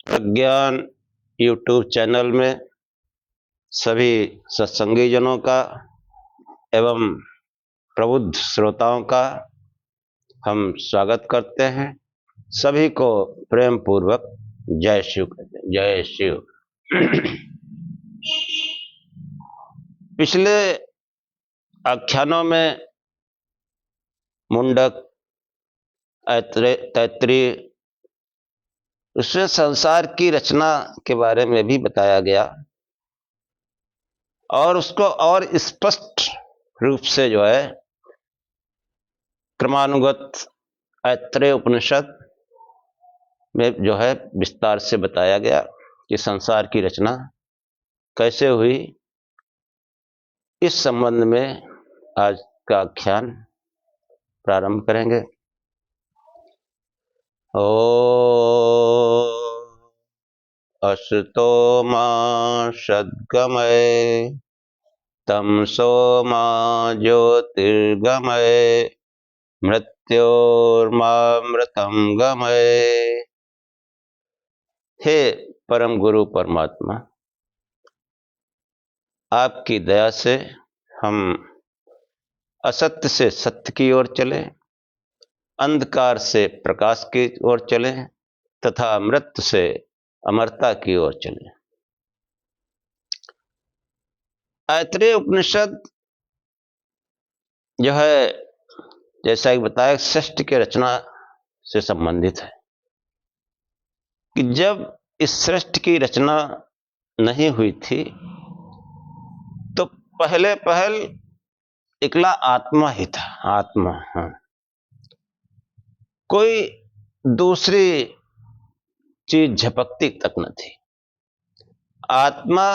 प्रज्ञान YouTube channel में सभी सत्संगी जनों का एवं प्रबुद्ध श्रोताओं का हम स्वागत करते हैं। सभी को प्रेम पूर्वक जय शिव कहते हैं। जय शिव। पिछले आख्यानों में मुंडक, तैत्तिरीय, उसमें संसार की रचना के बारे में भी बताया गया और उसको और स्पष्ट रूप से क्रमानुगत ऐत्रेय उपनिषद में विस्तार से बताया गया कि संसार की रचना कैसे हुई। इस संबंध में आज का आख्यान प्रारंभ करेंगे। असतो मा सद्गमय तमसो मा ज्योतिर्गमय मृत्योर्मामृतम गमय। हे परम गुरु परमात्मा, आपकी दया से हम असत्य से सत्य की ओर चले, अंधकार से प्रकाश की ओर चले तथा मृत्यु से अमरता की ओर चले। ऐत्रेय उपनिषद जैसा कि बताया सृष्टि की रचना से संबंधित है कि जब इस सृष्टि की रचना नहीं हुई थी तो पहल इकला आत्मा ही था। आत्मा, हाँ, कोई दूसरी चीज झपकती तक न थी। आत्मा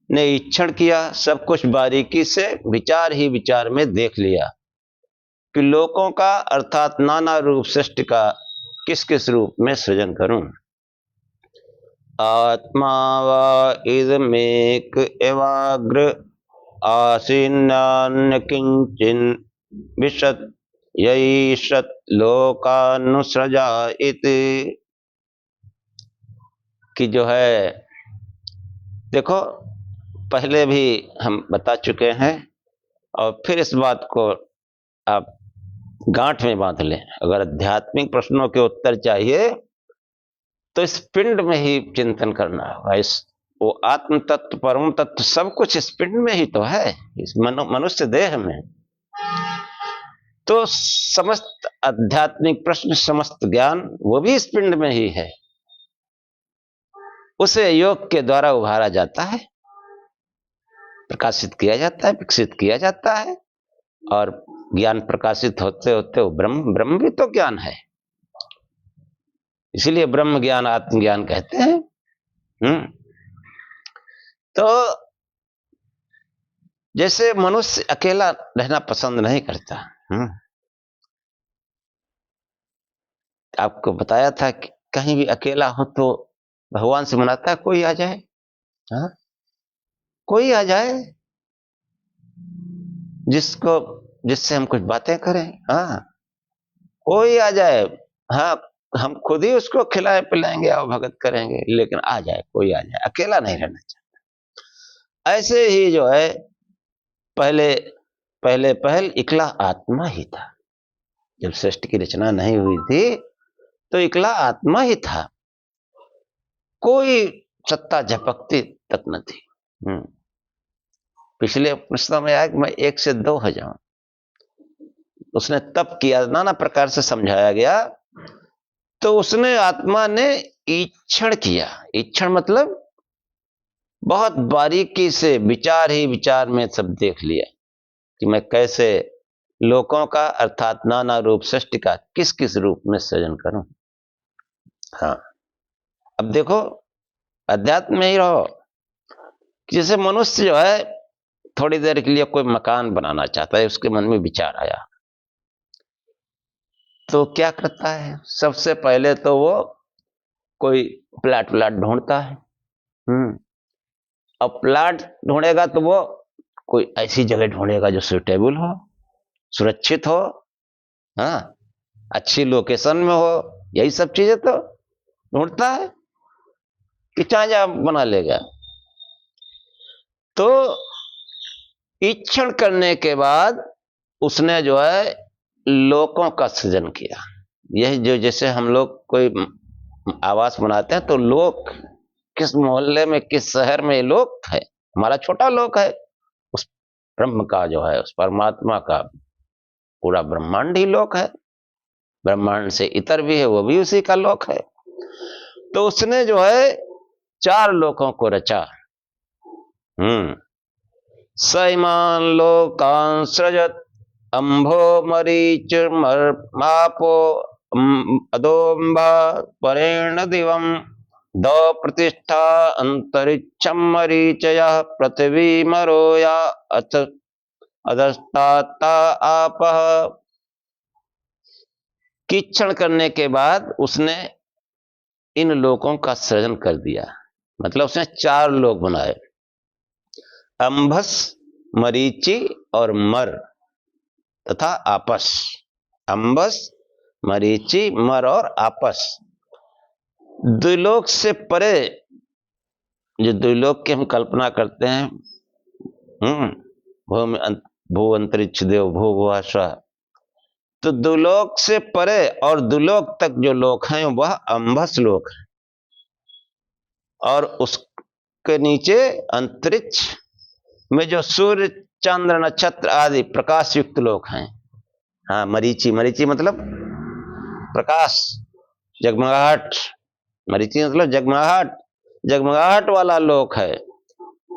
ने ईक्षण किया, सब कुछ बारीकी से विचार ही विचार में देख लिया कि लोकों का अर्थात नाना रूप सृष्टि का किस किस रूप में सृजन करूं। आत्मा वा इदमेक एवाग्र आसीन्नान्य किंचिन विशत यईषत लोकानुसृजा इति। कि देखो, पहले भी हम बता चुके हैं और फिर इस बात को आप गांठ में बांध लें। अगर आध्यात्मिक प्रश्नों के उत्तर चाहिए तो इस पिंड में ही चिंतन करना होगा। वो आत्म तत्व, परम तत्व सब कुछ इस पिंड में ही तो है, इस मनुष्य देह में। तो समस्त आध्यात्मिक प्रश्न, समस्त ज्ञान वो भी इस पिंड में ही है। उसे योग के द्वारा उभारा जाता है, प्रकाशित किया जाता है, विकसित किया जाता है और ज्ञान प्रकाशित होते होते वो ब्रह्म भी तो ज्ञान है। इसीलिए ब्रह्म ज्ञान आत्मज्ञान कहते हैं। तो जैसे मनुष्य अकेला रहना पसंद नहीं करता, आपको बताया था कि कहीं भी अकेला हो तो भगवान से मनाता है कोई आ जाए, कोई आ जाए जिससे हम कुछ बातें करें। कोई आ जाए, हम खुद ही उसको खिलाए पिलाएंगे और भगत करेंगे, लेकिन आ जाए, कोई आ जाए, अकेला नहीं रहना चाहता। ऐसे ही पहल इकला आत्मा ही था। जब सृष्टि की रचना नहीं हुई थी तो इकला आत्मा ही था, कोई सत्ता झपकती तक न थी। पिछले प्रश्नों में आया कि मैं 1 से 2 हो जाऊं। उसने तप किया, नाना प्रकार से समझाया गया। तो उसने, आत्मा ने ईक्षण किया। ईक्षण मतलब बहुत बारीकी से विचार ही विचार में सब देख लिया कि मैं कैसे लोकों का अर्थात नाना रूप सृष्टि का किस किस रूप में सृजन करूं। अब देखो, अध्यात्म में ही रहो। जैसे मनुष्य थोड़ी देर के लिए कोई मकान बनाना चाहता है, उसके मन में विचार आया तो क्या करता है? सबसे पहले तो वो कोई प्लाट ढूंढता है। अब प्लाट ढूंढेगा तो वो कोई ऐसी जगह ढूंढेगा जो सुटेबल हो, सुरक्षित हो, अच्छी लोकेशन में हो। यही सब चीजें तो ढूंढता है। कि चांजा बना लेगा। तो ईक्षण करने के बाद उसने जो है लोकों का सृजन किया। यही जो जैसे हम लोग कोई आवास बनाते हैं तो लोक, किस मोहल्ले में किस शहर में लोक है, हमारा छोटा लोक है। उस ब्रह्म का जो है, उस परमात्मा का पूरा ब्रह्मांड ही लोक है। ब्रह्मांड से इतर भी है, वो भी उसी का लोक है। तो उसने जो है 4 लोकों को रचा। सैमान लोकान सृजत अंभो मरीच मापो अदोम्बा परेण दिवम दो प्रतिष्ठा अंतरिक्षम मरीचय पृथ्वी मरोया अधस्ताता आपः। कीक्षण करने के बाद उसने इन लोकों का सृजन कर दिया। मतलब उसने 4 लोक बनाए, अंभस, मरीचि और मर तथा आपस। अंबस, मरीचि, मर और आपस। द्विलोक से परे, जो द्विलोक की हम कल्पना करते हैं, भू अंतरिक्ष देव भू भुआशा, तो द्विलोक से परे और द्विलोक तक जो लोक हैं वह अंबस लोक है, और उसके नीचे अंतरिक्ष में जो सूर्य चंद्र नक्षत्र आदि प्रकाश युक्त लोक हैं। हाँ, मरीचि, मरीचि मतलब प्रकाश, जगमगाहट। मरीचि मतलब जगमगाहट, जगमगाहट वाला लोक है,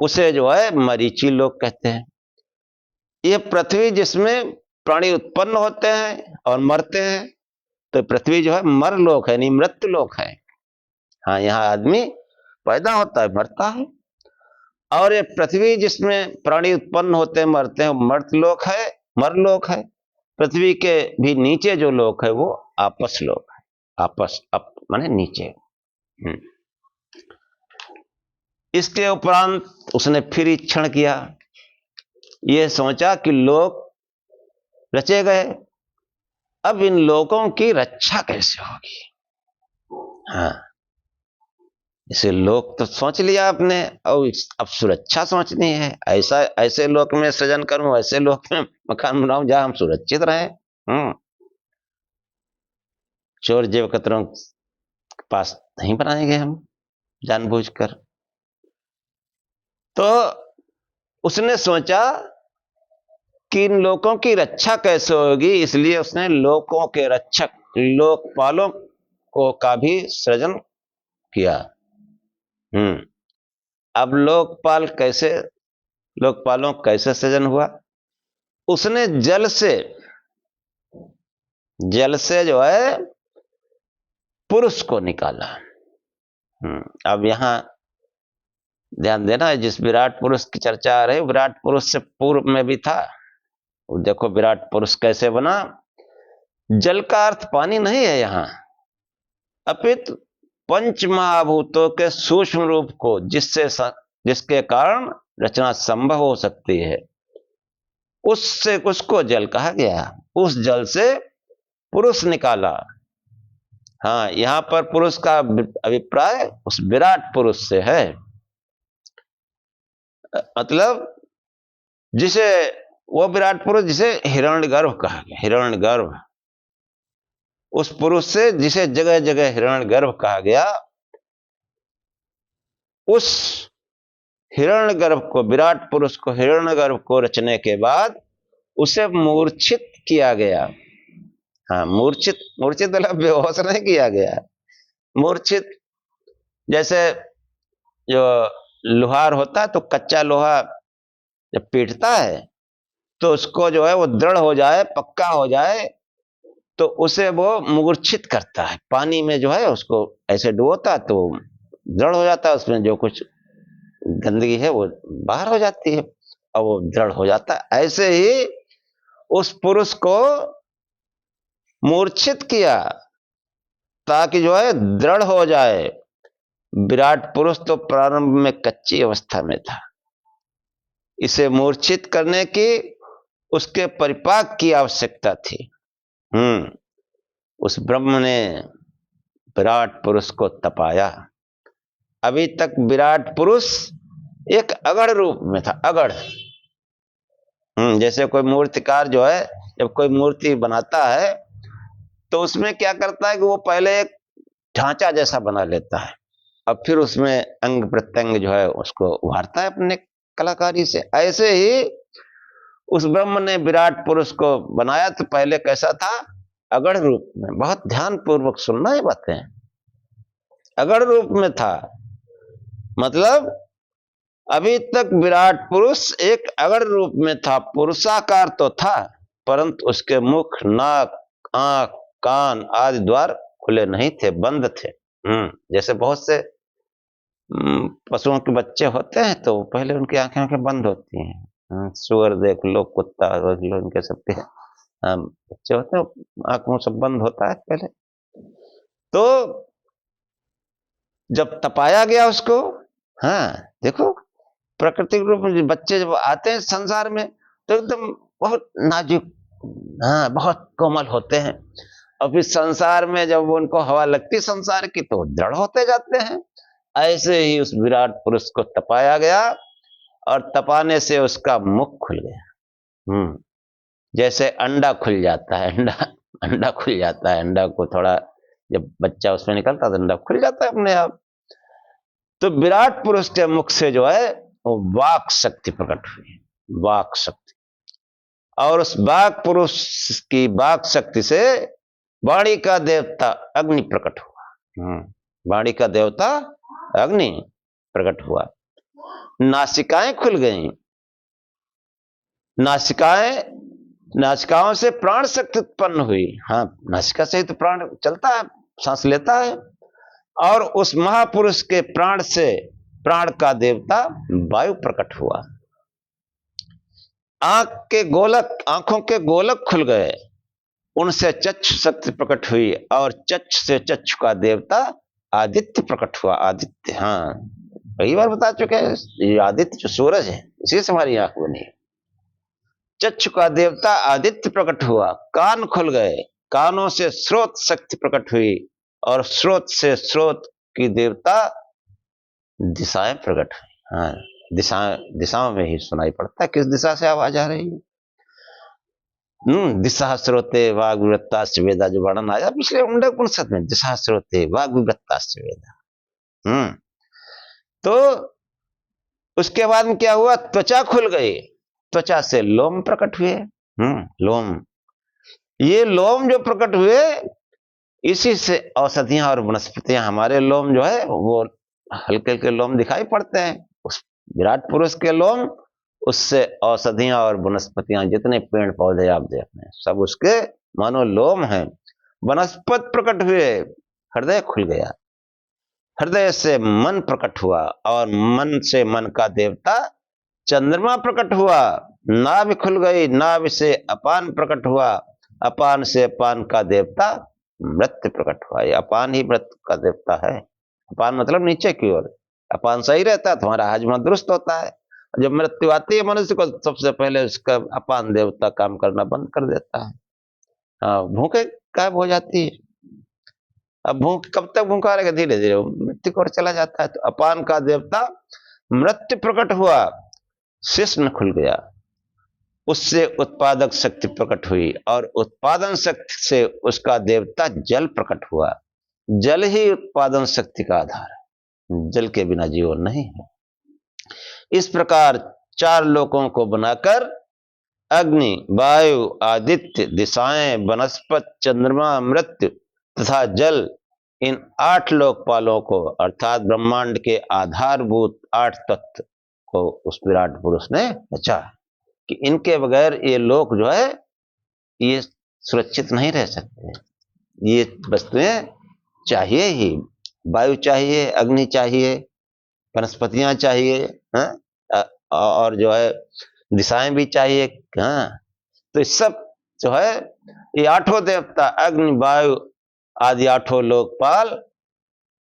उसे जो है मरीचि लोक कहते हैं। यह पृथ्वी जिसमें प्राणी उत्पन्न होते हैं और मरते हैं, तो पृथ्वी जो है मर लोक है, नहीं मृत्यु लोक है। हाँ, यहाँ आदमी पैदा होता है, मरता है। और ये पृथ्वी जिसमें प्राणी उत्पन्न होते हैं, मरते हैं, मर्त लोक है, मर लोक है। पृथ्वी के भी नीचे जो लोक है वो आपस लोक है। आपस अप माने नीचे। इसके उपरांत उसने फिर ईक्षण किया, ये सोचा कि लोक रचे गए, अब इन लोकों की रक्षा कैसे होगी। हाँ, इसे लोक तो सोच लिया आपने, और अब सुरक्षा सोचनी है। ऐसा ऐसे लोक में सृजन करूं, ऐसे लोक में मकान बनाऊं जहां हम सुरक्षित रहें। चोर जेब कतरों के पास नहीं बनाएंगे हम जानबूझकर। तो उसने सोचा कि इन लोकों की रक्षा कैसे होगी, इसलिए उसने लोकों के रक्षक लोकपालों को का भी सृजन किया। अब लोकपालों कैसे सृजन हुआ। उसने जल से जो है पुरुष को निकाला। अब यहां ध्यान देना, जिस विराट पुरुष की चर्चा आ रही, विराट पुरुष से पूर्व में भी था। देखो विराट पुरुष कैसे बना। जल का अर्थ पानी नहीं है यहां, अपितु पंच महाभूतों के सूक्ष्म रूप को, जिसके कारण रचना संभव हो सकती है, उसको जल कहा गया। उस जल से पुरुष निकाला। हाँ, यहां पर पुरुष का अभिप्राय उस विराट पुरुष से है। मतलब जिसे वो विराट पुरुष जिसे हिरण्यगर्भ कहा गया, हिरण्यगर्भ, उस पुरुष से जिसे जगह जगह हिरण्यगर्भ कहा गया, उस हिरण्यगर्भ को, विराट पुरुष को, हिरण्यगर्भ को रचने के बाद उसे मूर्छित किया गया। हाँ, मूर्छित मतलब बेहोश नहीं किया गया, मूर्छित। जैसे जो लोहार होता है तो कच्चा लोहा जब पीटता है तो उसको जो है वो दृढ़ हो जाए, पक्का हो जाए, तो उसे वो मूर्छित करता है। पानी में जो है उसको ऐसे डुबोता तो दृढ़ हो जाता है, उसमें जो कुछ गंदगी है वो बाहर हो जाती है और वो दृढ़ हो जाता है। ऐसे ही उस पुरुष को मूर्छित किया ताकि जो है दृढ़ हो जाए। विराट पुरुष तो प्रारंभ में कच्ची अवस्था में था, इसे मूर्छित करने की उसके परिपाक की आवश्यकता थी। उस ब्रह्म ने विराट पुरुष को तपाया। अभी तक विराट पुरुष एक अगड़ रूप में था, अगड़। जैसे कोई मूर्तिकार जो है, जब कोई मूर्ति बनाता है तो उसमें क्या करता है कि वो पहले एक ढांचा जैसा बना लेता है, अब फिर उसमें अंग प्रत्यंग जो है उसको उभारता है अपने कलाकारी से। ऐसे ही उस ब्रह्म ने विराट पुरुष को बनाया तो पहले कैसा था? अगड़ रूप में। बहुत ध्यान पूर्वक सुनना ये बातें। अगड़ रूप में था, मतलब अभी तक विराट पुरुष एक अगड़ रूप में था। पुरुषाकार तो था, परंतु उसके मुख, नाक, आंख, कान आदि द्वार खुले नहीं थे, बंद थे। जैसे बहुत से पशुओं के बच्चे होते हैं तो पहले उनकी आंखें बंद होती हैं। सुअर देख लो, कुत्ता देख लो, इनके सबके बच्चे होते हैं, आंखों सब बंद होता है पहले। तो जब तपाया गया उसको, देखो प्राकृतिक रूप में बच्चे जब आते हैं संसार में तो एकदम बहुत नाजुक, बहुत कोमल होते हैं, और फिर संसार में जब उनको हवा लगती संसार की तो दृढ़ होते जाते हैं। ऐसे ही उस विराट पुरुष को तपाया गया, और तपाने से उसका मुख खुल गया। जैसे अंडा खुल जाता है, अंडा खुल जाता है, अंडा को थोड़ा जब बच्चा उसमें निकलता है तो अंडा खुल जाता है अपने आप। तो विराट पुरुष के मुख से जो है वो वाक शक्ति प्रकट हुई, वाक शक्ति। और उस वाक पुरुष की वाक शक्ति से वाणी का देवता अग्नि प्रकट हुआ। वाणी का देवता अग्नि प्रकट हुआ। नासिकाएं खुल गईं, नासिकाओं से प्राण शक्ति उत्पन्न हुई। नासिका से ही तो प्राण चलता है, सांस लेता है। और उस महापुरुष के प्राण से प्राण का देवता वायु प्रकट हुआ। आंखों के गोलक खुल गए, उनसे चक्षु शक्ति प्रकट हुई, और चक्षु से चक्षु का देवता आदित्य प्रकट हुआ। आदित्य, कई बार बता चुके हैं, ये आदित्य जो सूरज है इसी से हमारी आंख बनी है। चक्षु का देवता आदित्य प्रकट हुआ। कान खुल गए, कानों से स्रोत शक्ति प्रकट हुई, और स्रोत से स्रोत की देवता दिशाएं प्रकट हुई। दिशाओं में ही सुनाई पड़ता है किस दिशा से आवाज आ रही है। दिशा स्रोते वाग विवृत्ताश्च वेदा, जो वर्णन आया पिछले मुंडक उपनिषद में, दिशा स्रोते वाग विवृत्ताश्च वेदा। तो उसके बाद में क्या हुआ? त्वचा खुल गई, त्वचा से लोम प्रकट हुए। लोम, ये लोम जो प्रकट हुए, इसी से औषधियां और वनस्पतियां, हमारे लोम जो है वो हल्के हल्के लोम दिखाई पड़ते हैं, उस विराट पुरुष के लोम, उससे औषधियां और वनस्पतियां, जितने पेड़ पौधे आप देख रहे हैं सब उसके मानो लोम हैं। वनस्पत प्रकट हुए, हृदय खुल गया, हृदय से मन प्रकट हुआ, और मन से मन का देवता चंद्रमा प्रकट हुआ। नाभि खुल गई, नाभि से अपान प्रकट हुआ, अपान से अपान का देवता मृत्यु प्रकट हुआ। ये अपान ही मृत्यु का देवता है। अपान मतलब नीचे की ओर, अपान सही रहता है तुम्हारा हाजमा दुरुस्त होता है। जब मृत्यु आती है मनुष्य को, सबसे पहले उसका अपान देवता काम करना बंद कर देता है। भूखे गायब हो जाती है। अब भूख कब तक भूखा रहेगा? धीरे धीरे मृत्यु की ओर चला जाता है। तो अपान का देवता मृत्यु प्रकट हुआ, शिश्न खुल गया, उससे उत्पादक शक्ति प्रकट हुई, और उत्पादन शक्ति से उसका देवता जल प्रकट हुआ। जल ही उत्पादन शक्ति का आधार है, जल के बिना जीवन नहीं है। इस प्रकार चार लोकों को बनाकर अग्नि, वायु, आदित्य, दिशाएं, वनस्पति, चंद्रमा, मृत्यु तथा जल, इन 8 लोकपालों को अर्थात ब्रह्मांड के आधारभूत 8 तत्व को उस विराट पुरुष ने रचा, कि इनके बगैर ये लोक जो है ये सुरक्षित नहीं रह सकते। ये वस्तुएं चाहिए ही, वायु चाहिए, अग्नि चाहिए, वनस्पतियां चाहिए, और जो है दिशाएं भी चाहिए। तो इस सब जो है ये 8 देवता अग्नि, वायु आदि 8 लोकपाल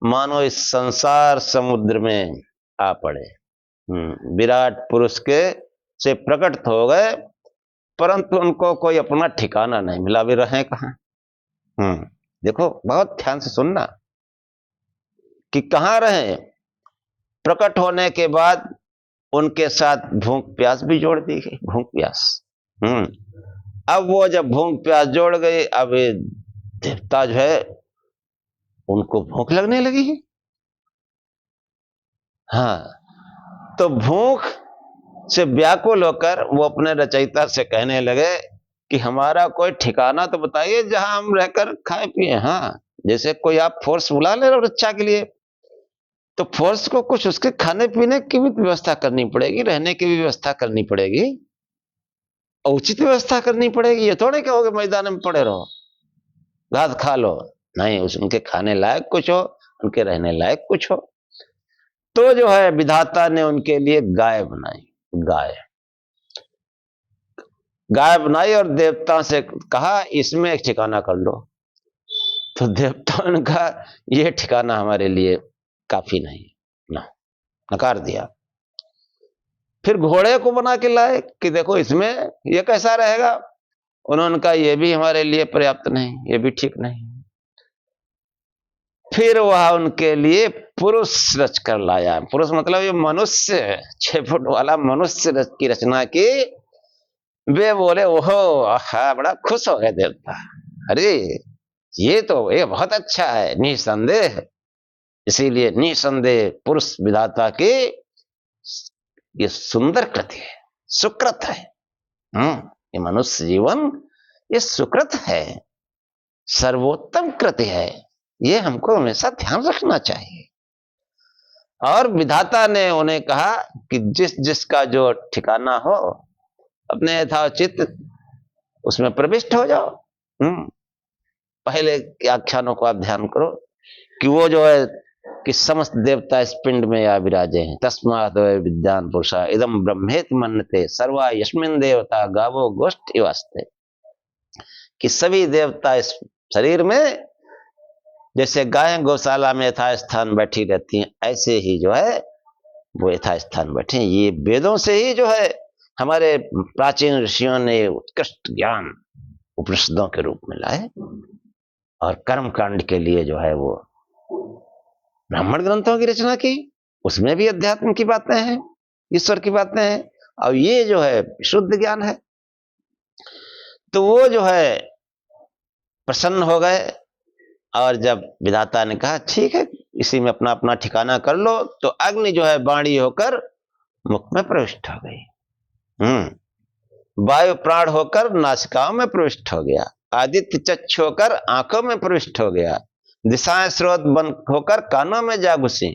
मानो इस संसार समुद्र में आ पड़े, विराट पुरुष के से प्रकट हो गए, परंतु उनको कोई अपना ठिकाना नहीं मिला, वे रहे कहां। देखो बहुत ध्यान से सुनना कि कहां रहे। प्रकट होने के बाद उनके साथ भूख प्यास भी जोड़ दी गई, भूख प्यास। अब वो जब भूख प्यास जोड़ गई, अब ये देवता जो है उनको भूख लगने लगी है। हाँ, तो भूख से व्याकुल होकर वो अपने रचयिता से कहने लगे कि हमारा कोई ठिकाना तो बताइए जहां हम रहकर खाए पिए। हाँ, जैसे कोई आप फोर्स बुला ले रहे हो रक्षा के लिए, तो फोर्स को कुछ उसके खाने पीने की भी व्यवस्था करनी पड़ेगी, रहने की भी व्यवस्था करनी पड़ेगी, उचित व्यवस्था करनी पड़ेगी। ये थोड़े कहोगे मैदान में पड़े रहो, घास खा लो। नहीं, उनके खाने लायक कुछ हो, उनके रहने लायक कुछ हो। तो जो है विधाता ने उनके लिए गाय बनाई। गाय बनाई और देवता से कहा इसमें एक ठिकाना कर लो। तो देवताओं ने कहा यह ठिकाना हमारे लिए काफी नहीं, ना, नकार दिया। फिर घोड़े को बना के लाए कि देखो इसमें यह कैसा रहेगा। उन्होंने कहा यह भी हमारे लिए पर्याप्त नहीं, यह भी ठीक नहीं। फिर वह उनके लिए पुरुष रच कर लाया। पुरुष मतलब ये मनुष्य, 6 फुट वाला मनुष्य की रचना की। वे बोले ओहो आहा, बड़ा खुश हो गए देवता। अरे ये बहुत अच्छा है निसंदेह। इसीलिए निसंदेह पुरुष विधाता की ये सुंदर कृति है, सुकृत है। ये मनुष्य जीवन ये सुकृत है, सर्वोत्तम कृति है। ये हमको हमेशा ध्यान रखना चाहिए। और विधाता ने उन्हें कहा कि जिस जिसका जो ठिकाना हो अपने यथाचित उसमें प्रविष्ट हो जाओ। पहले के आख्यानों को आप ध्यान करो कि वो जो है कि समस्त देवता इस पिंड में या विराजे हैं। तस्मात् विद्यान पुरुषा इदम ब्रह्मेति मन्यते सर्वा यस्मिन् देवता गावो गोष्ठी वास्ते। कि सभी देवता इस शरीर में जैसे गायें गौशाला में यथास्थान बैठी रहती हैं, ऐसे ही जो है वो यथास्थान बैठे। ये वेदों से ही जो है हमारे प्राचीन ऋषियों ने उत्कृष्ट ज्ञान उपनिषदों के रूप में लाए। और कर्म कांड के लिए जो है वो ब्राह्मण ग्रंथों की रचना की, उसमें भी अध्यात्म की बातें हैं, ईश्वर की बातें हैं, और ये जो है शुद्ध ज्ञान है। तो वो जो है प्रसन्न हो गए। और जब विधाता ने कहा ठीक है इसी में अपना अपना ठिकाना कर लो, तो अग्नि जो है बाणी होकर मुख में प्रविष्ट हो गई। वायु प्राण होकर नासिकाओं में प्रविष्ट हो गया। आदित्य चक्षु होकर आंखों में प्रविष्ट हो गया। दिशाएं स्रोत बन होकर कानों में जा घुसी।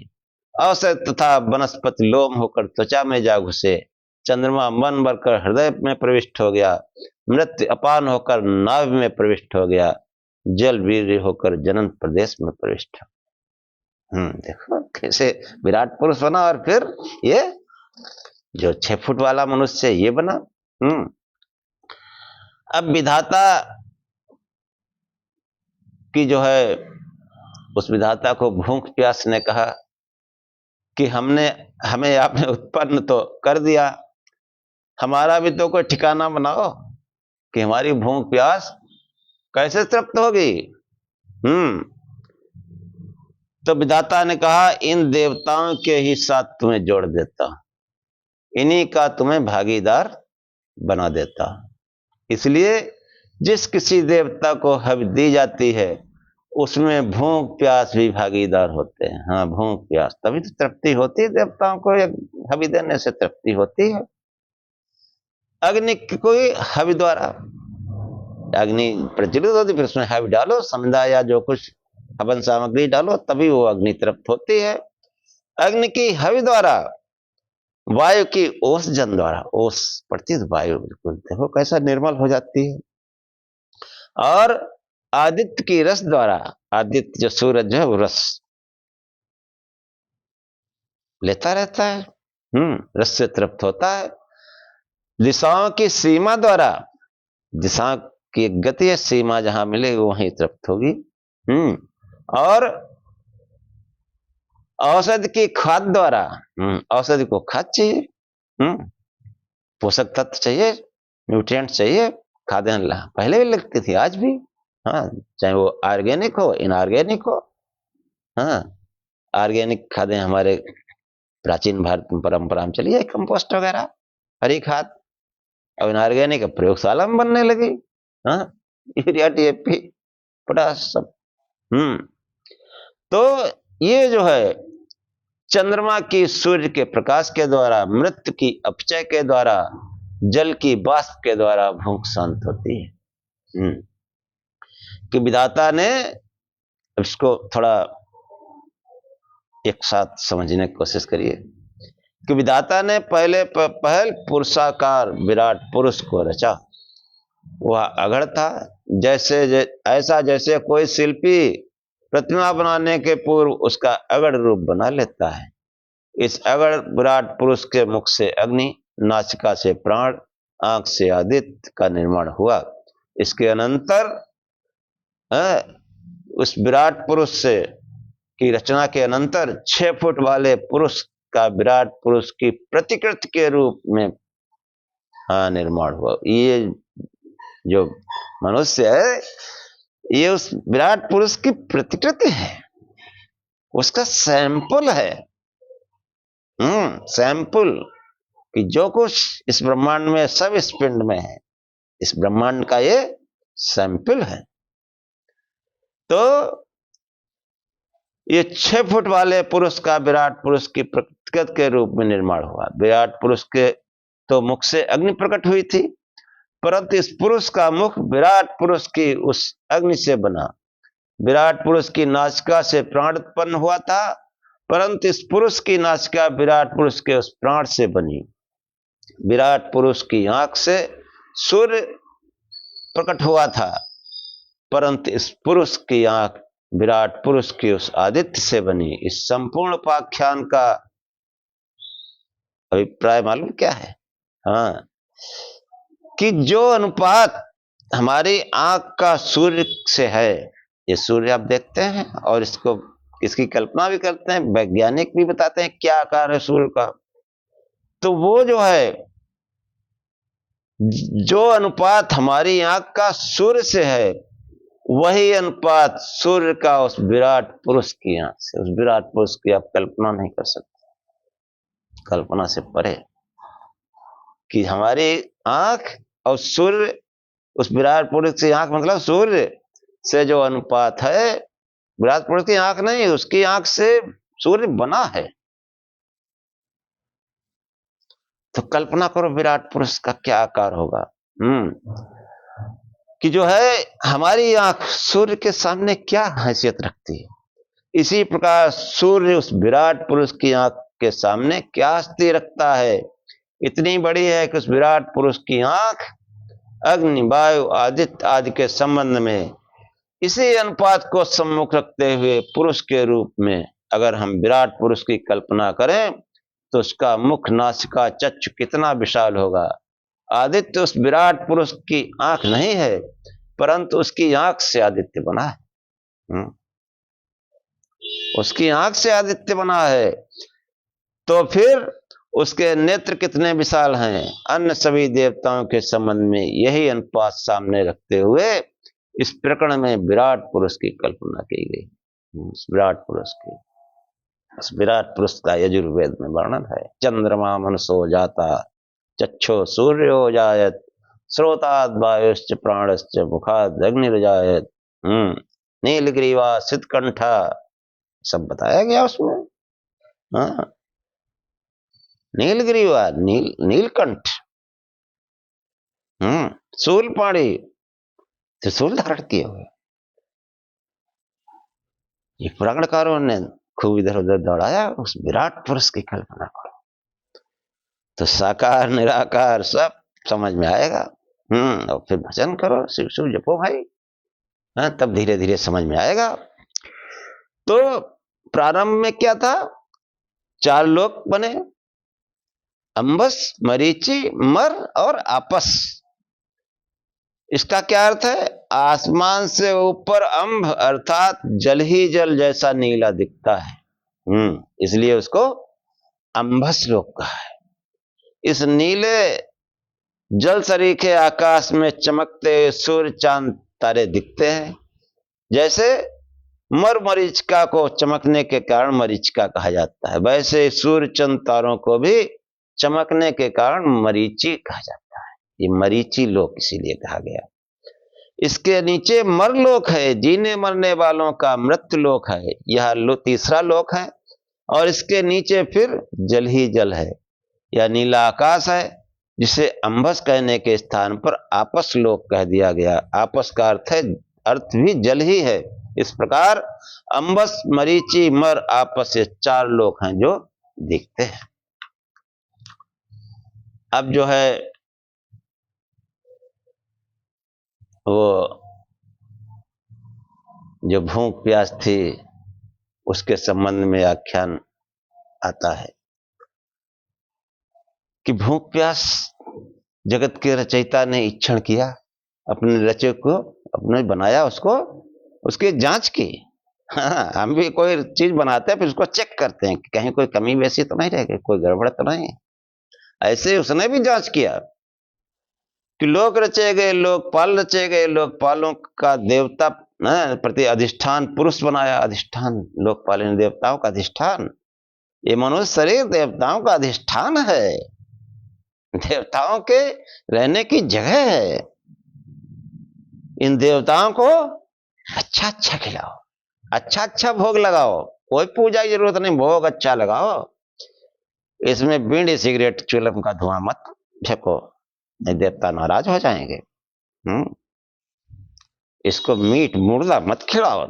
औषध तथा वनस्पति लोम होकर त्वचा में जा घुसे। चंद्रमा मन भरकर हृदय में प्रविष्ट हो गया। मृत्यु अपान होकर नाभि में प्रविष्ट हो गया। जल वीर्य होकर जनन प्रदेश में प्रविष्ट हो। देखो कैसे विराट पुरुष बना। और फिर ये जो 6 फुट वाला मनुष्य ये बना। अब विधाता की जो है उस विधाता को भूख प्यास ने कहा कि हमें आपने उत्पन्न तो कर दिया, हमारा भी तो कोई ठिकाना बनाओ कि हमारी भूख प्यास कैसे तृप्त होगी। तो विधाता ने कहा इन देवताओं के ही साथ तुम्हें जोड़ देता, इन्हीं का तुम्हें भागीदार बना देता। इसलिए जिस किसी देवता को हवि दी जाती है उसमें भूख प्यास भी भागीदार होते हैं। हाँ, भूख प्यास तभी तो तृप्ति होती है। देवताओं को हवि देने से तृप्ति होती है। अग्नि कोई हवि द्वारा अग्नि प्रज्वलित होती, फिर उसमें हवि डालो, समिधा या जो कुछ हवन सामग्री डालो, तभी वो अग्नि तृप्त होती है। अग्नि की हवि द्वारा, वायु की ओस जन द्वारा, ओस पड़ती है वायु बिल्कुल देखो कैसा निर्मल हो जाती है। और आदित्य की रस द्वारा, आदित्य जो सूरज जो है वो रस लेता रहता है, रस से तृप्त होता है। दिशाओं की सीमा द्वारा, दिशा की एक गति है, सीमा जहां मिलेगी वहीं तृप्त होगी। और औषधि की खाद द्वारा, औषधि को खाद चाहिए, पोषक तत्व चाहिए, न्यूट्रिएंट चाहिए, खादें पहले भी लगती थी आज भी। हाँ, चाहे वो ऑर्गेनिक हो इनऑर्गेनिक हो। हाँ, ऑर्गेनिक खादें हमारे प्राचीन भारत में परंपरा में चली है कंपोस्ट वगैरह, हरी खाद। अब इनऑर्गेनिक प्रयोगशाला में बनने लगी। हाँ, यूरिया, डीएपी, पोटाश सब। तो ये जो है चंद्रमा की सूर्य के प्रकाश के द्वारा, मृत्यु की अपचय के द्वारा, जल की वाष्प के द्वारा भूख शांत होती है। कि विधाता ने, इसको थोड़ा एक साथ समझने की कोशिश करिए कि विधाता ने पहल पुरुषाकार विराट पुरुष को रचा। वह अगड़ था, ऐसा जैसे कोई शिल्पी प्रतिमा बनाने के पूर्व उसका अगड़ रूप बना लेता है। इस अगड़ विराट पुरुष के मुख से अग्नि, नासिका से प्राण, आंख से आदित्य का निर्माण हुआ। इसके अनंतर उस विराट पुरुष से की रचना के अनंतर 6 फुट वाले पुरुष का विराट पुरुष की प्रतिकृति के रूप में निर्माण हुआ। ये जो मनुष्य है, ये उस विराट पुरुष की प्रतिकृति है, उसका सैंपल है। सैंपल कि जो कुछ इस ब्रह्मांड में, सब इस पिंड में है, इस ब्रह्मांड का ये सैंपल है। तो ये 6 फुट वाले पुरुष का विराट पुरुष की प्रतिकृति के रूप में निर्माण हुआ। विराट पुरुष के तो मुख से अग्नि प्रकट हुई थी, परंतु इस पुरुष का मुख विराट पुरुष की उस अग्नि से बना। विराट पुरुष की नासिका से प्राण उत्पन्न हुआ था, परंतु इस पुरुष की नासिका विराट पुरुष के उस प्राण से बनी। विराट पुरुष की आंख से सूर्य प्रकट हुआ था, परंतु इस पुरुष की आंख विराट पुरुष की उस आदित्य से बनी। इस संपूर्ण उपाख्यान का अभिप्राय मालूम क्या है? हाँ, कि जो अनुपात हमारी आंख का सूर्य से है, ये सूर्य आप देखते हैं और इसकी कल्पना भी करते हैं, वैज्ञानिक भी बताते हैं क्या आकार है सूर्य का। तो वो जो है, जो अनुपात हमारी आंख का सूर्य से है, वही अनुपात सूर्य का उस विराट पुरुष की आंख से, उस विराट पुरुष की आप कल्पना नहीं कर सकते, कल्पना से परे। कि हमारी आंख और सूर्य, उस विराट पुरुष की आंख मतलब सूर्य से जो अनुपात है, विराट पुरुष की आंख नहीं, उसकी आंख से सूर्य बना है। तो कल्पना करो विराट पुरुष का क्या आकार होगा। कि जो है हमारी आंख सूर्य के सामने क्या हैसियत रखती है, इसी प्रकार सूर्य उस विराट पुरुष की आंख के सामने क्या स्थिति रखता है। इतनी बड़ी है कि उस विराट पुरुष की आंख अग्नि, वायु, आदित्य आदि के संबंध में इसी अनुपात को सम्मुख रखते हुए पुरुष के रूप में अगर हम विराट पुरुष की कल्पना करें तो उसका मुख, नासिका, चक्षु कितना विशाल होगा। आदित्य उस विराट पुरुष की आंख नहीं है, परंतु उसकी आंख से आदित्य बना है। उसकी आंख से आदित्य बना है, तो फिर उसके नेत्र कितने विशाल हैं। अन्य सभी देवताओं के संबंध में यही अनुपात सामने रखते हुए इस प्रकरण में विराट पुरुष की कल्पना की गई। विराट पुरुष की, उस विराट पुरुष का यजुर्वेद में वर्णन है। चंद्रमा मनसो जाता, चक्षो सूर्यो जायत, श्रोताद वायुश्च प्राणश्च, मुखाद अग्निर्जायत, नीलग्रीवा सिद्धकंठा, सब बताया गया उसमें। हाँ, नीलग्रीवा, नीलकंठ, शूलपाणी, त्रिशूल धारण किए हुए। ये पुराणकारों ने खूब इधर उधर दौड़ाया उस विराट पुरुष की कल्पना को। तो साकार निराकार सब समझ में आएगा। और फिर भजन करो, शिव शिव जपो भाई, तब धीरे धीरे समझ में आएगा। तो प्रारंभ में क्या था? 4 लोक बने, अंबस, मरीचि, मर और आपस। इसका क्या अर्थ है? आसमान से ऊपर अंब अर्थात जल ही जल जैसा नीला दिखता है, इसलिए उसको अंबस लोक कहा है। इस नीले जल सरीखे आकाश में चमकते सूर्य चांद तारे दिखते हैं। जैसे मर मरीचिका को चमकने के कारण मरीचिका कहा जाता है, वैसे सूर्य चंद्र तारों को भी चमकने के कारण मरीचि कहा जाता है। ये मरीचि लोक इसीलिए कहा गया। इसके नीचे मरलोक है, जीने मरने वालों का मृत्यु लोक है, यह तीसरा लोक है। और इसके नीचे फिर जल ही जल है, या नीला आकाश है, जिसे अंबस कहने के स्थान पर आपस लोक कह दिया गया। आपस का अर्थ भी जल ही है। इस प्रकार अंबस, मरीचि, मर, आपस, ये 4 लोक हैं जो दिखते हैं। अब जो है वो जो भूख प्यास थी उसके संबंध में आख्यान आता है कि भूख प्यास जगत के रचयिता ने इच्छण किया, अपने रचय को अपने बनाया, उसको उसकी जांच की। हाँ, हम भी कोई चीज बनाते हैं फिर उसको चेक करते हैं कि कहीं कोई कमी वैसी तो नहीं रह गई, कोई गड़बड़ तो नहीं। ऐसे उसने भी जांच किया कि लोक रचे गए, लोकपाल रचे गए, लोकपालों का देवता प्रति अधिष्ठान पुरुष बनाया। अधिष्ठान, लोकपाल देवताओं का अधिष्ठान, ये मनुष्य शरीर देवताओं का अधिष्ठान है, देवताओं के रहने की जगह है। इन देवताओं को अच्छा अच्छा खिलाओ, अच्छा अच्छा भोग लगाओ, कोई पूजा की जरूरत नहीं, भोग अच्छा लगाओ। इसमें बीड़ी सिगरेट चुलम का धुआं मत फेंको, नहीं देवता नाराज हो जाएंगे। इसको मीट मुर्दा मत खिलाओ।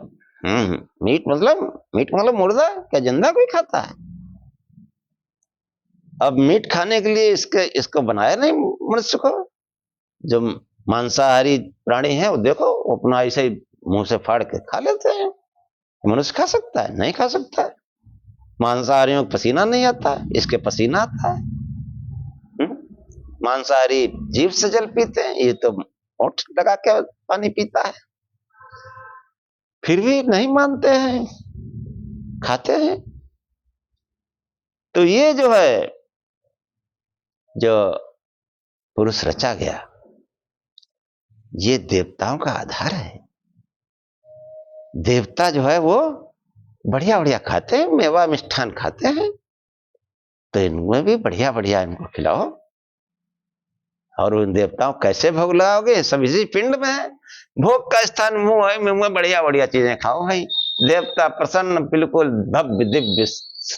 मीट मतलब मुर्दा, क्या जिंदा कोई खाता है? अब मीट खाने के लिए इसको बनाया नहीं मनुष्य को। जो मांसाहारी प्राणी है वो देखो अपना ऐसे ही मुंह से फाड़ के खा लेते हैं। मनुष्य खा सकता है? नहीं खा सकता है। मांसाहारियों को पसीना नहीं आता है, इसके पसीना आता है। मांसाहारी जीभ से जल पीते हैं, ये तो होठ लगा के पानी पीता है, फिर भी नहीं मानते हैं, खाते हैं। तो ये जो है, जो पुरुष रचा गया, ये देवताओं का आधार है। देवता जो है वो बढ़िया बढ़िया खाते हैं, मेवा मिष्ठान खाते हैं, तो इनमें भी बढ़िया बढ़िया इनको खिलाओ। और उन देवताओं कैसे भोग लगाओगे? सब इसी पिंड में है। भोग का स्थान मुंह है, मुंह में बढ़िया बढ़िया चीजें खाओ भाई। देवता प्रसन्न, बिल्कुल भव्य दिव्य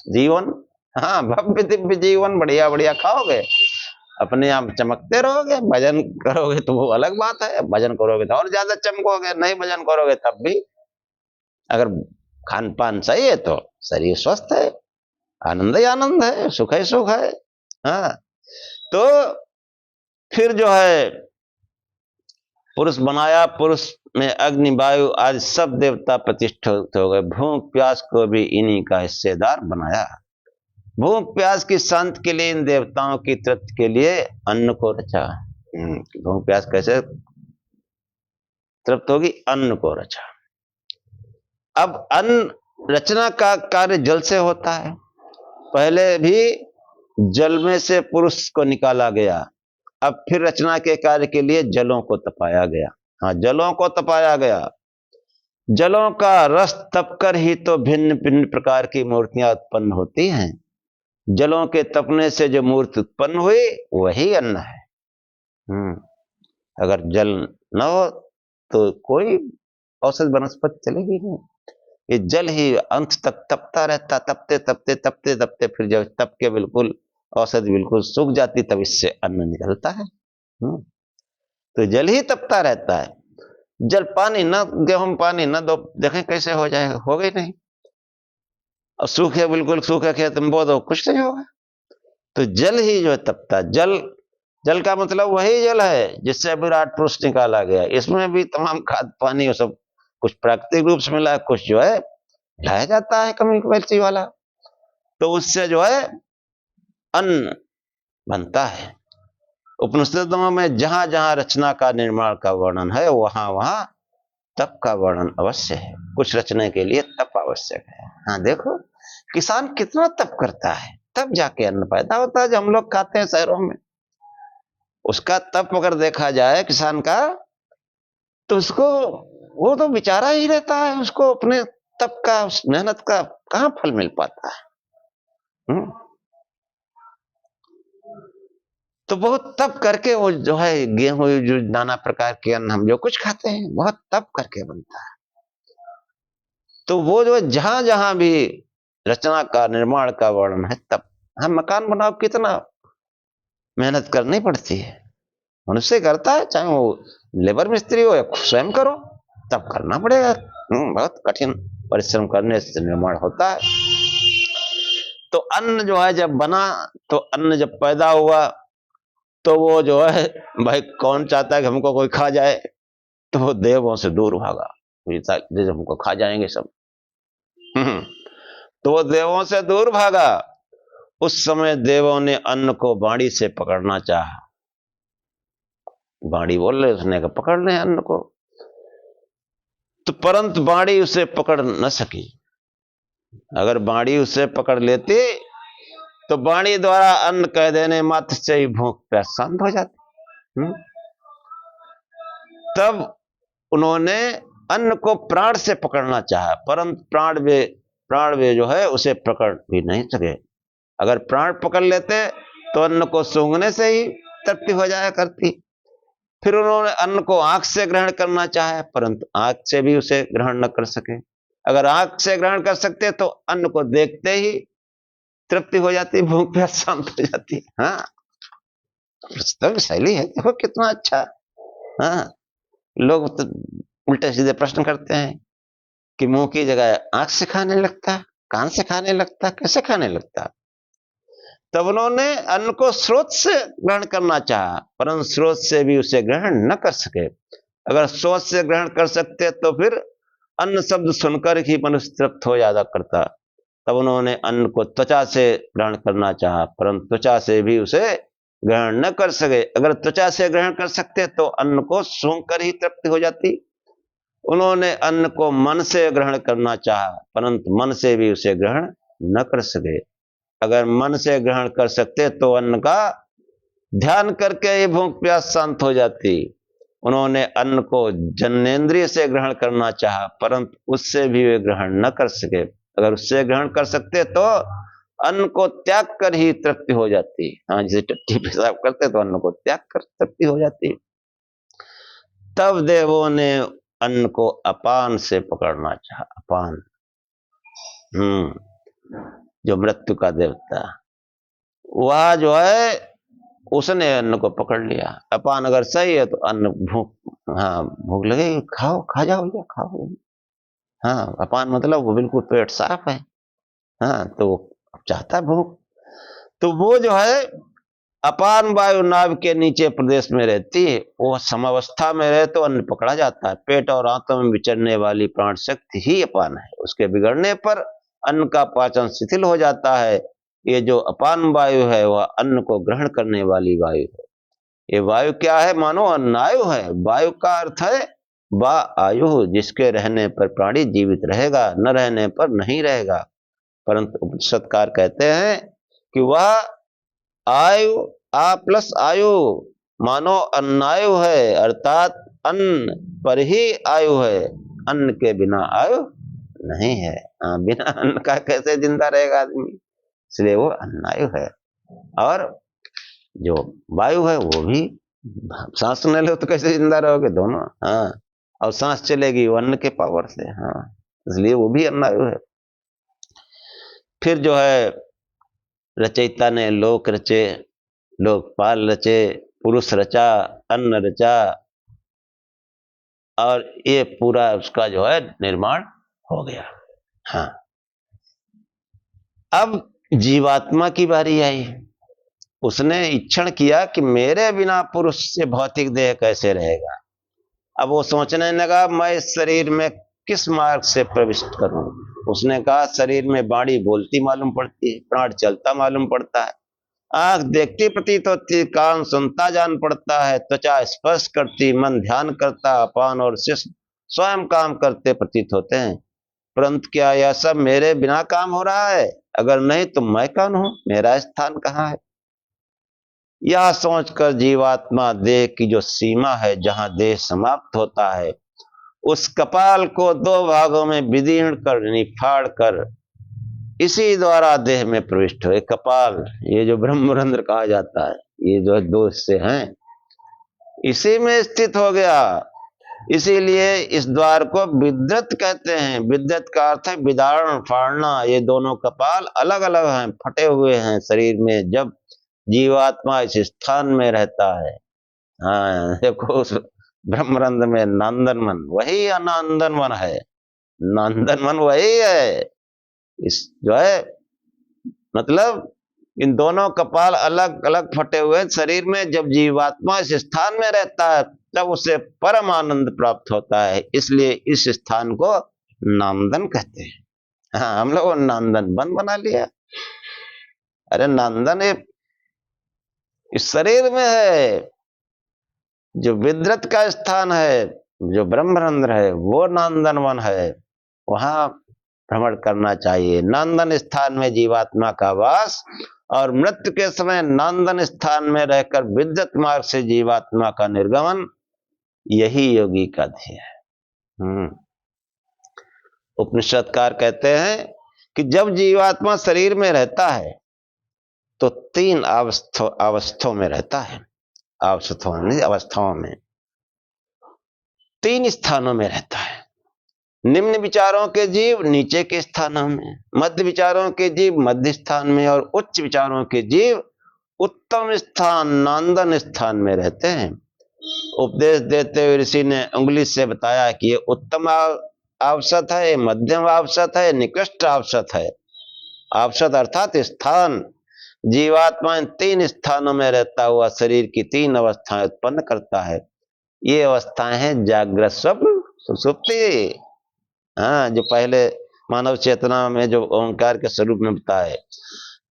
जीवन। हाँ, भव्य दिव्य जीवन बढ़िया बढ़िया खाओगे, अपने आप चमकते रहोगे। भजन करोगे तो वो अलग बात है, भजन करोगे तो और ज्यादा चमकोगे, नहीं भजन करोगे तब भी अगर खान पान सही है तो शरीर स्वस्थ है, आनंद ही आनंद है, सुख ही सुख है। हाँ, तो फिर जो है पुरुष बनाया, पुरुष में अग्नि वायु आदि सब देवता प्रतिष्ठित हो गए। भूख प्यास को भी इन्हीं का हिस्सेदार बनाया। भूख प्यास की शांति के लिए, इन देवताओं की तृप्ति के लिए अन्न को रचा। भूख प्यास कैसे तृप्त होगी? अन्न को रचा। अब अन्न रचना का कार्य जल से होता है। पहले भी जल में से पुरुष को निकाला गया, अब फिर रचना के कार्य के लिए जलों को तपाया गया। हाँ, जलों को तपाया गया। जलों का रस तपकर ही तो भिन्न भिन्न प्रकार की मूर्तियां उत्पन्न होती हैं। जलों के तपने से जो मूर्ति उत्पन्न हुई वही अन्न है। अगर जल न हो तो कोई औषध वनस्पति चलेगी नहीं। ये जल ही अंत तक तपता रहता, तपते तपते तपते तपते फिर जब तप के बिल्कुल औषध बिल्कुल सूख जाती तब इससे अन्न निकलता है। तो जल ही तपता रहता है। जल पानी न, गेहूं पानी न दो, देखें कैसे हो जाएगा? हो गई नहीं। और सूखे, बिल्कुल सूखे खेत में बो दो, कुछ नहीं होगा। तो जल ही जो है तपता। जल का मतलब वही जल है जिससे विराट पुरुष निकाला गया। इसमें भी तमाम खाद पानी और सब कुछ प्राकृतिक रूप से मिला है, कुछ जो है लाया जाता है केमिकल वाला, तो उससे जो है अन्न बनता है। उपनिषदों में जहां जहां रचना का निर्माण का वर्णन है वहां वहां तप का वर्णन अवश्य है। कुछ रचने के लिए तप आवश्यक है। हाँ, देखो किसान कितना तप करता है, तब जाके अन्न पैदा होता है जो हम लोग खाते हैं शहरों में। उसका तप अगर देखा जाए किसान का, तो उसको, वो तो बेचारा ही रहता है, उसको अपने तप का, उस मेहनत का कहां फल मिल पाता है। तो बहुत तप करके वो जो है गेहूं, जो नाना प्रकार के अन्न हम जो कुछ खाते हैं, बहुत तप करके बनता है। तो वो जो जहां जहां भी रचना का, निर्माण का वर्णन है, तप। हम मकान बनाओ, कितना मेहनत करनी पड़ती है, मनुष्य करता है, चाहे वो लेबर मिस्त्री हो या स्वयं करो, तब करना पड़ेगा। बहुत कठिन परिश्रम करने से निर्माण होता है। तो अन्न जो है जब बना, तो अन्न जब पैदा हुआ, तो वो जो है भाई कौन चाहता है कि हमको कोई खा जाए, तो वो देवों से दूर भागा, जैसे हमको खा जाएंगे सब। तो वो देवों से दूर भागा। उस समय देवों ने अन्न को बाड़ी से पकड़ना चाहा। बाड़ी बोल रहे, उसने कहा पकड़ ले अन्न को, तो परंतु बाड़ी उसे पकड़ न सकी। अगर बाड़ी उसे पकड़ लेती तो बाणी द्वारा अन्न कह देने मात्र से ही भूख प्यास शांत हो जाती। तब उन्होंने अन्न को प्राण से पकड़ना चाहा, परंतु प्राण वे जो है उसे पकड़ भी नहीं सके। अगर प्राण पकड़ लेते तो अन्न को सूंघने से ही तृप्ति हो जाया करती। फिर उन्होंने अन्न को आंख से ग्रहण करना चाहा, परंतु आंख से भी उसे ग्रहण न कर सके। अगर आंख से ग्रहण कर सकते तो अन्न को देखते ही तृप्ति हो जाती, भूख प्यास शांत हो जाती। हाँ, पुस्तक शैली है, देखो कितना अच्छा। हाँ, लोग तो उल्टे सीधे प्रश्न करते हैं कि मुंह की जगह आंख से खाने लगता, कान से खाने लगता, कैसे खाने लगता। तब उन्होंने अन्न को स्रोत से ग्रहण करना चाहा, परंतु स्रोत से भी उसे ग्रहण न कर सके। अगर स्रोत से ग्रहण कर सकते तो फिर अन्न शब्द सुनकर ही मनुष्य तृप्त हो जाया करता। तब उन्होंने अन्न को त्वचा से ग्रहण करना चाहा, परंतु त्वचा से भी उसे ग्रहण न कर सके। अगर त्वचा से ग्रहण कर सकते तो अन्न को सूंघ कर ही तृप्ति हो जाती। उन्होंने अन्न को मन से ग्रहण करना चाहा, परंतु मन से भी उसे ग्रहण न कर सके। अगर मन से ग्रहण कर सकते तो अन्न का ध्यान करके ही भूख प्यास शांत हो जाती। उन्होंने अन्न को जन्नेंद्रिय से ग्रहण करना चाहा, परंतु उससे भी वे ग्रहण न कर सके। अगर उससे ग्रहण कर सकते तो अन्न को त्याग कर ही तृप्ति हो जाती। हाँ, जैसे टट्टी पेशाब करते तो अन्न को त्याग कर तृप्ति हो जाती। तब देवों ने अन्न को अपान से पकड़ना चाहा। अपान, जो मृत्यु का देवता, वह जो है उसने अन्न को पकड़ लिया। अपान अगर सही है तो अन्न भूख, हाँ भूख लगेगी, खाओ, खा जाओ या खाओ। हाँ, अपान मतलब वो बिल्कुल पेट साफ है। हाँ, तो चाहता भूख। तो वो जो है अपान वायु नाभ के नीचे प्रदेश में रहती है, वो समावस्था में रहे तो अन्न पकड़ा जाता है। पेट और आंतों में विचरने वाली प्राण शक्ति ही अपान है। उसके बिगड़ने पर अन्न का पाचन शिथिल हो जाता है। ये जो अपान वायु है वह अन्न को ग्रहण करने वाली वायु है। ये वायु क्या है, मानो अन्नायु है। वायु का अर्थ है बा आयु, जिसके रहने पर प्राणी जीवित रहेगा, न रहने पर नहीं रहेगा। परंतु उपनिषदकार कहते हैं कि वह आयु आ प्लस आयु मानो अन्नायु है, अर्थात अन्न पर ही आयु है, अन्न के बिना आयु नहीं है। बिना अन्न का कैसे जिंदा रहेगा आदमी, इसलिए वो अन्नायु है। और जो वायु है वो भी, सांस न लो तो कैसे जिंदा रहोगे, दोनों। हाँ, और सांस चलेगी वो अन्न के पावर से। हाँ, इसलिए वो भी अन्नायु है। फिर जो है रचयिता ने लोक रचे, लोकपाल रचे, पुरुष रचा, अन्न रचा, और ये पूरा उसका जो है निर्माण हो गया। हाँ, अब जीवात्मा की बारी आई। उसने इच्छण किया कि मेरे बिना पुरुष से भौतिक देह कैसे रहेगा। अब वो सोचने लगा मैं इस शरीर में किस मार्ग से प्रविष्ट करूं। उसने कहा शरीर में वाणी बोलती मालूम पड़ती है, प्राण चलता मालूम पड़ता है, आंख देखती प्रतीत होती, कान सुनता जान पड़ता है, त्वचा स्पर्श करती, मन ध्यान करता, अपान और शिष्ट स्वयं काम करते प्रतीत होते हैं। परंतु क्या यह सब मेरे बिना काम हो रहा है? अगर नहीं तो मैं कौन हूं, मेरा स्थान कहाँ है? यह सोचकर जीवात्मा देह की जो सीमा है, जहां देह समाप्त होता है, उस कपाल को दो भागों में विदीर्ण कर यानी फाड़ कर इसी द्वारा देह में प्रविष्ट हुए। कपाल ये जो ब्रह्मरंध्र कहा जाता है, ये जो दो हिस्से हैं इसी में स्थित हो गया। इसीलिए इस द्वार को विद्रत कहते हैं। विद्रत का अर्थ है विदारण, फाड़ना। ये दोनों कपाल अलग अलग हैं, फटे हुए हैं शरीर में जब जीवात्मा इस स्थान में रहता है। हाँ देखो उस ब्रह्मरंध्र में नंदनवन, वही नंदनवन है, नंदनवन वही है। इस जो है मतलब इन दोनों कपाल अलग अलग फटे हुए शरीर में जब जीवात्मा इस स्थान में रहता है तब उसे परम आनंद प्राप्त होता है। इसलिए इस स्थान को नांदन कहते हैं। हाँ हम लोग नांदन वन बना लिया। अरे नांदन ये इस शरीर में है। जो विद्रत का स्थान है, जो ब्रह्मरंध्र है, वो नांदन वन है, वहां भ्रमण करना चाहिए। नांदन स्थान में जीवात्मा का वास और मृत्यु के समय नांदन स्थान में रहकर विद्युत मार्ग से जीवात्मा का निर्गमन, यही योगी का ध्येय है। उपनिषदकार कहते हैं कि जब जीवात्मा शरीर में रहता है तो तीन अवस्थाओं में रहता है। अवस्थाओं में तीन स्थानों में रहता है। निम्न विचारों के जीव नीचे के स्थानों में, मध्य विचारों के जीव मध्य स्थान में और उच्च विचारों के जीव उत्तम स्थान नांदन स्थान में रहते हैं। उपदेश देते हुए ऋषि ने उंगली से बताया कि ये उत्तम आवसत है, मध्यम आवसत है, निकृष्ट आवसत है। आवसत अर्थात स्थान। जीवात्मा इन तीन स्थानों में रहता हुआ शरीर की तीन अवस्थाएं उत्पन्न करता है। ये अवस्थाएं हैं जागृत, स्वप्न, सुषुप्ति। हाँ जो पहले मानव चेतना में जो ओंकार के स्वरूप में बताए।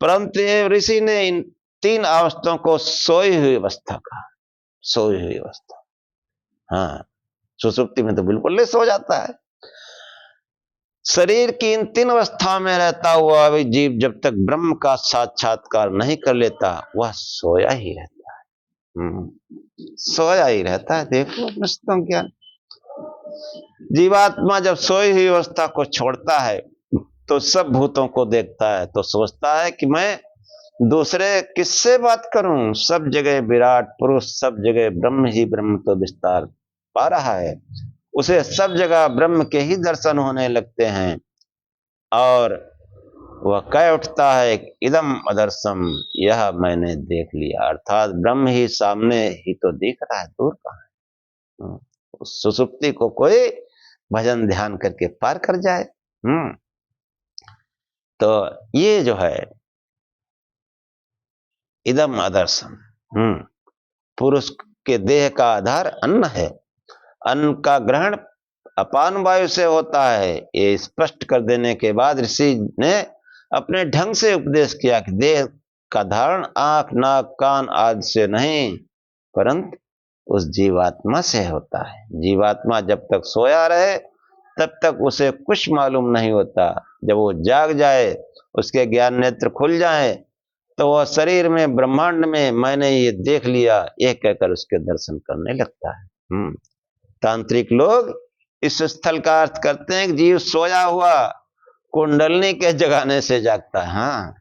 परंतु ऋषि ने इन तीन अवस्थाओं को सोई हुई अवस्था कहा। सोई हुई अवस्था। हाँ सुषुप्ति में तो बिल्कुल नहीं सो जाता है। शरीर की इन तीन अवस्थाओं में रहता हुआ भी जीव जब तक ब्रह्म का साक्षात्कार नहीं कर लेता वह सोया ही रहता है। सोया ही रहता है। देखो अपने क्या जीवात्मा जब सोई हुई अवस्था को छोड़ता है तो सब भूतों को देखता है तो सोचता है कि मैं दूसरे किससे बात करूं। सब जगह विराट पुरुष, सब जगह ब्रह्म ही ब्रह्म तो विस्तार पा रहा है। उसे सब जगह ब्रह्म के ही दर्शन होने लगते हैं और वह कह उठता है इदम अदर्शम, यह मैंने देख लिया। अर्थात ब्रह्म ही सामने ही तो दिख रहा है, दूर कहां है। सुसुप्ति को कोई भजन ध्यान करके पार कर जाए। तो ये जो है इदम आदर्शम, पुरुष के देह का आधार अन्न है। अन्न का ग्रहण अपान वायु से होता है। ये स्पष्ट कर देने के बाद ऋषि ने अपने ढंग से उपदेश किया कि देह का धारण आंख, नाक, कान आदि से नहीं परंतु उस जीवात्मा से होता है। जीवात्मा जब तक सोया रहे तब तक उसे कुछ मालूम नहीं होता। जब वो जाग जाए, उसके ज्ञान नेत्र खुल जाए तो वह शरीर में ब्रह्मांड में मैंने ये देख लिया यह कहकर उसके दर्शन करने लगता है। तांत्रिक लोग इस स्थल का अर्थ करते हैं कि जीव सोया हुआ कुंडलनी के जगाने से जागता है। हाँ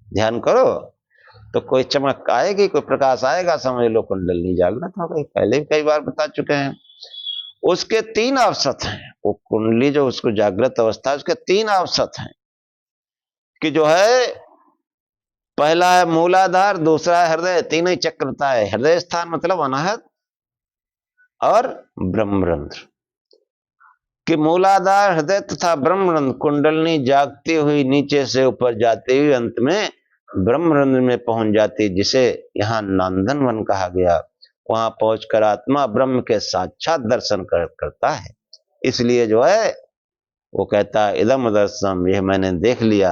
ध्यान करो तो कोई चमक आएगी, कोई प्रकाश आएगा, समझ लो कुंडलनी जागृत हो गई। पहले भी कई बार बता चुके हैं। उसके तीन अवसत हैं। वो कुंडली जो उसको जागृत अवस्था, उसके तीन अवसत हैं कि जो है पहला है मूलाधार, दूसरा है हृदय, तीन ही चक्रता है। हृदय स्थान मतलब अनाहत और ब्रह्मरंध्र कि मूलाधार, हृदय तथा ब्रह्मरंध्र कुंडलनी जागती हुई नीचे से ऊपर जाती हुई अंत में ब्रह्मरंध्र में पहुंच जाती, जिसे यहाँ नांदन वन कहा गया। वहां पहुंचकर आत्मा ब्रह्म के साक्षात दर्शन करता है। इसलिए जो है वो कहता है इदम दर्शनम, यह मैंने देख लिया।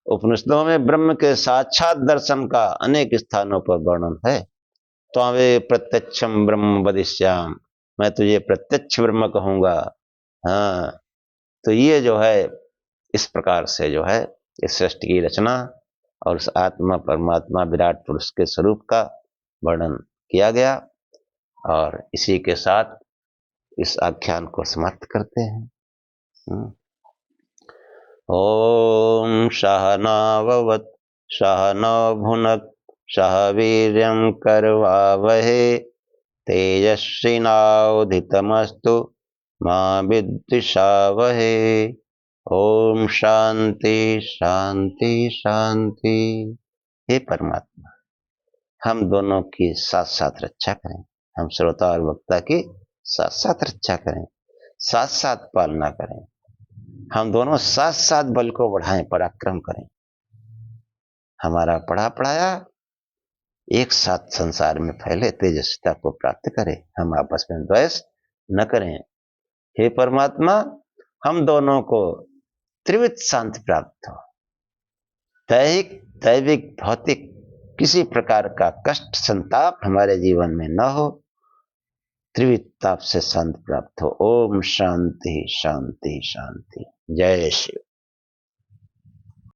उपनिषदों में ब्रह्म के साक्षात दर्शन का अनेक स्थानों पर वर्णन है। तो वे प्रत्यक्षम ब्रह्म वदिष्याम, मैं तुझे प्रत्यक्ष ब्रह्म कहूंगा। हाँ तो ये जो है इस प्रकार से जो है इस सृष्टि की रचना और उस आत्मा परमात्मा विराट पुरुष के स्वरूप का वर्णन किया गया। और इसी के साथ इस आख्यान को समाप्त करते हैं। ओम सहनाववत् सहनौ भुनक् सह वीर्यं करवावहे तेजस्विनावधीतमस्तु मा विद्विषावहे। ओम शांति शांति शांति। हे परमात्मा, हम दोनों की साथ साथ रक्षा करें, हम श्रोता और वक्ता की साथ साथ रक्षा करें, साथ साथ पालना करें, हम दोनों साथ साथ बल को बढ़ाएं, पराक्रम करें, हमारा पढ़ा पढ़ाया एक साथ संसार में फैले, तेजस्विता को प्राप्त करें, हम आपस में द्वेष न करें। हे परमात्मा, हम दोनों को त्रिविध शांति प्राप्त हो, दैहिक दैविक भौतिक किसी प्रकार का कष्ट संताप हमारे जीवन में न हो, त्रिविध ताप से शांति प्राप्त हो। ओम शांति शांति शांति। जय शिव।